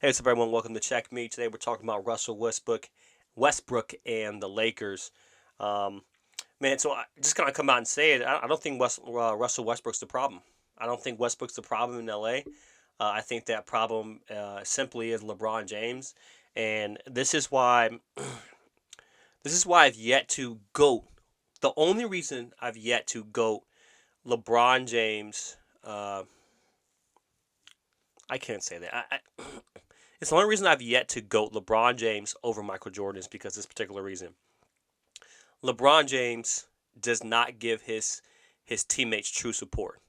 Hey, what's up, everyone? Welcome to Check Me. Today we're talking about Russell Westbrook, and the Lakers. Um, Man, so I just kind of come out and say it. I don't think Russell Westbrook's the problem. I don't think Westbrook's the problem in LA. I think that problem simply is LeBron James, and this is why I've yet to goat. The only reason I've yet to goat LeBron James. I can't say that. It's the only reason I've yet to goat LeBron James over Michael Jordan is because of this particular reason. LeBron James does not give his teammates true support.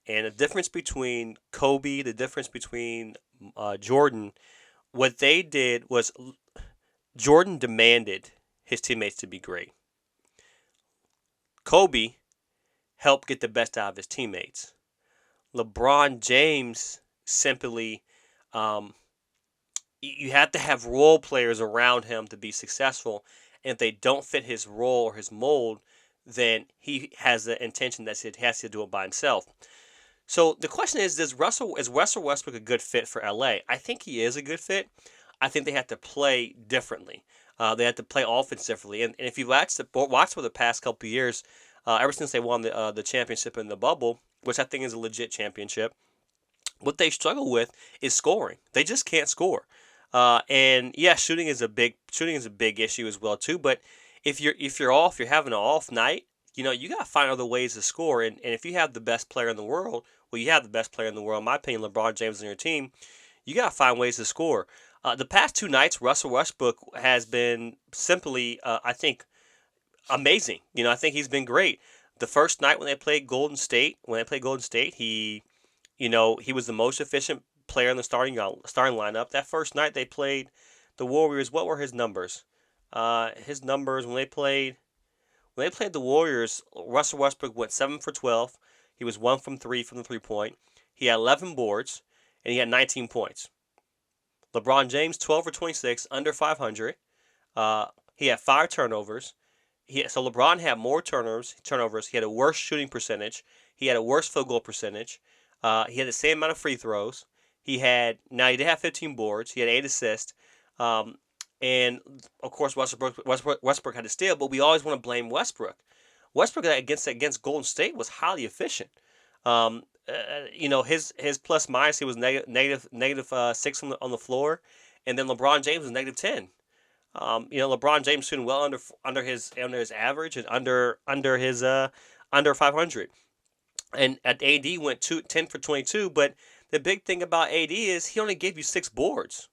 And the difference between Kobe, the difference between Jordan, what they did was Jordan demanded his teammates to be great. Kobe helped get the best out of his teammates. LeBron James simply, um, you have to have role players around him to be successful. And if they don't fit his role or his mold, then he has the intention that he has to do it by himself. So the question is Russell Westbrook a good fit for LA? I think he is a good fit. I think they have to play differently. They have to play offense differently. And if you watch for the past couple of years, ever since they won the championship in the bubble, which I think is a legit championship, what they struggle with is scoring. They just can't score. And yeah, shooting is a big issue as well too. But if you're having an off night, you got to find other ways to score. And if you have the best player in the world, well, you have the best player in the world, in my opinion, LeBron James on your team. You got to find ways to score. The past two nights, Russell Westbrook has been simply, I think, amazing. I think he's been great. The first night when they played Golden State, he was the most efficient player in the starting lineup. That first night they played the Warriors. What were his numbers? His numbers when they played the Warriors, Russell Westbrook went 7 for 12. He was 1 from 3 from the 3 point. He had 11 boards and he had 19 points. LeBron James 12 for 26, under 500. He had 5 turnovers. So LeBron had more turnovers. He had a worse shooting percentage. He had a worse field goal percentage. He had the same amount of free throws. He did have 15 boards. He had 8 assists. Um, and of course, Westbrook had to steal, but we always want to blame Westbrook. Westbrook against Golden State was highly efficient. His plus minus, he was negative 6 on the floor, and then LeBron James was negative 10. LeBron James shooting well under his average and under 500. And at AD went 10 for 22, but the big thing about AD is he only gave you 6 boards.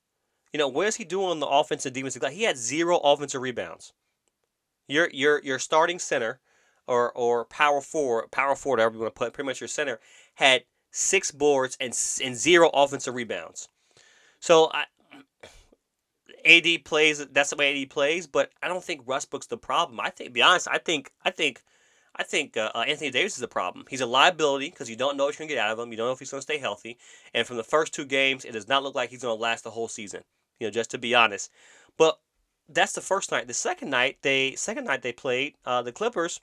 What is he doing on the offensive defensive glass? He had 0 offensive rebounds. Your starting center or power forward, however you want to put it, pretty much your center, had 6 boards and 0 offensive rebounds. So AD plays. That's the way AD plays. But I don't think Westbrook's the problem. To be honest, I think Anthony Davis is the problem. He's a liability because you don't know what you're going to get out of him. You don't know if he's going to stay healthy. And from the first 2 games, it does not look like he's going to last the whole season. Just to be honest. But that's the first night. The second night they played the Clippers.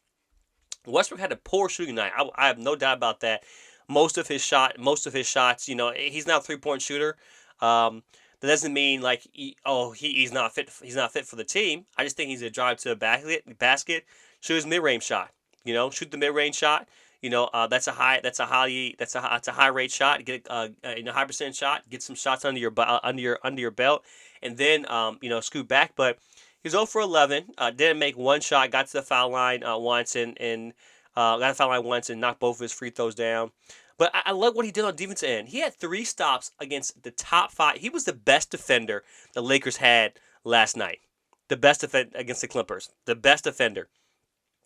Westbrook had a poor shooting night. I have no doubt about that. Most of his shots, he's not a 3-point shooter. That doesn't mean like he's not fit. He's not fit for the team. I just think he's a drive to a basket, shoot his mid-range shot. Shoot the mid-range shot. That's a high rate shot. Get high percent shot. Get some shots under your belt, and then scoot back. But he's 0 for 11. Didn't make one shot. Got to the foul line once and got to the foul line once and knocked both of his free throws down. But I love what he did on defensive end. He had 3 stops against the top 5. He was the best defender the Lakers had last night. The best defender against the Clippers. The best defender.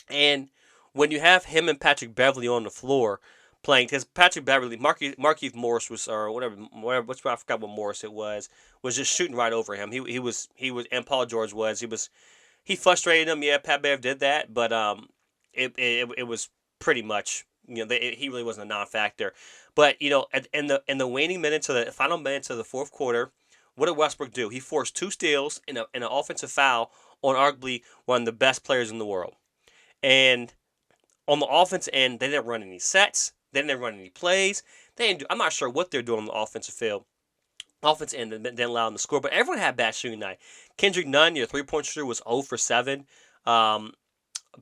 And when you have him and Patrick Beverly on the floor playing, because Patrick Beverly, Markieff Morris was, or whatever, I forgot what Morris it was just shooting right over him. He was, and Paul George he frustrated him. Yeah, Pat Bev did that, but it was pretty much, he really wasn't a non-factor. But in the waning minutes of the final minutes of the fourth quarter, what did Westbrook do? He forced 2 steals and an offensive foul on arguably one of the best players in the world. And on the offense end, they didn't run any sets. They didn't run any plays. I'm not sure what they're doing on the offensive field. Offense end didn't allow them to score, but everyone had bad shooting night. Kendrick Nunn, your 3-point shooter, was 0 for 7. Um,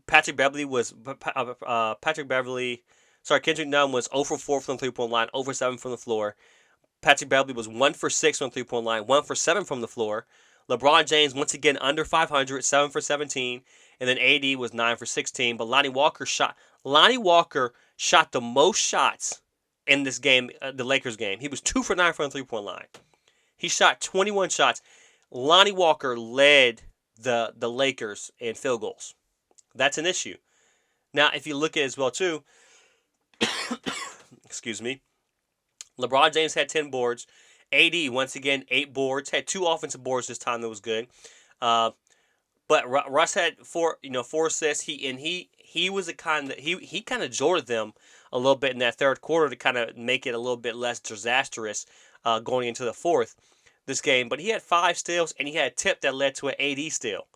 Patrick Beverly was Patrick Beverly. Sorry, Kendrick Nunn was 0 for 4 from the 3-point line, 0 for 7 from the floor. Patrick Beverly was 1 for 6 from the 3-point line, 1 for 7 from the floor. LeBron James once again under 500, 7 for 17, and then AD was 9 for 16. But Lonnie Walker shot the most shots in this game, the Lakers game. He was 2 for 9 from the 3-point line. He shot 21 shots. Lonnie Walker led the Lakers in field goals. That's an issue. Now, if you look at it as well too, excuse me, LeBron James had 10 boards. AD once again 8 boards. Had 2 offensive boards this time. That was good. Uh, but Russ had 4 assists. He was a kind of he kind of jorted them a little bit in that third quarter to kind of make it a little bit less disastrous going into the fourth this game. But he had 5 steals and he had a tip that led to an AD steal.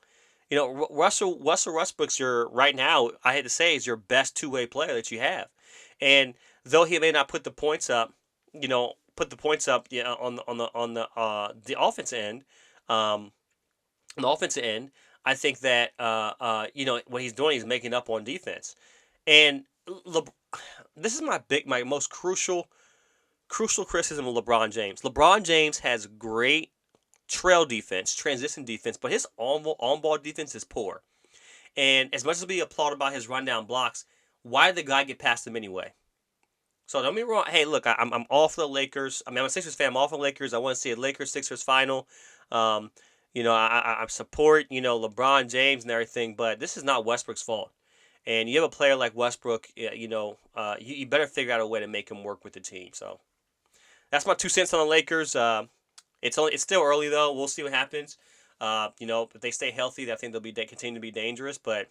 Russell Westbrook's your right now. I had to say is your best 2-way player that you have, and though he may not put the points up, on the offensive end, um, on the offensive end, I think that what he's doing, he's making up on defense, and Le- this is my most crucial criticism of LeBron James. LeBron James has great trail defense, transition defense, but his on-ball defense is poor. And as much as we applaud about his rundown blocks, why did the guy get past him anyway? So don't be wrong. Hey, look, I'm all for the Lakers. I mean, I'm a Sixers fan. I'm all for the Lakers. I want to see a Lakers-Sixers final. Um, I support, LeBron James and everything, but this is not Westbrook's fault. And you have a player like Westbrook, you better figure out a way to make him work with the team. So that's my 2 cents on the Lakers. It's still early though. We'll see what happens. If they stay healthy, I think they continue to be dangerous. But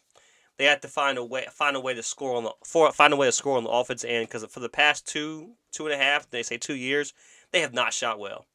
they have to find a way to score on the offense end because for the past two and a half, they say 2 years, they have not shot well.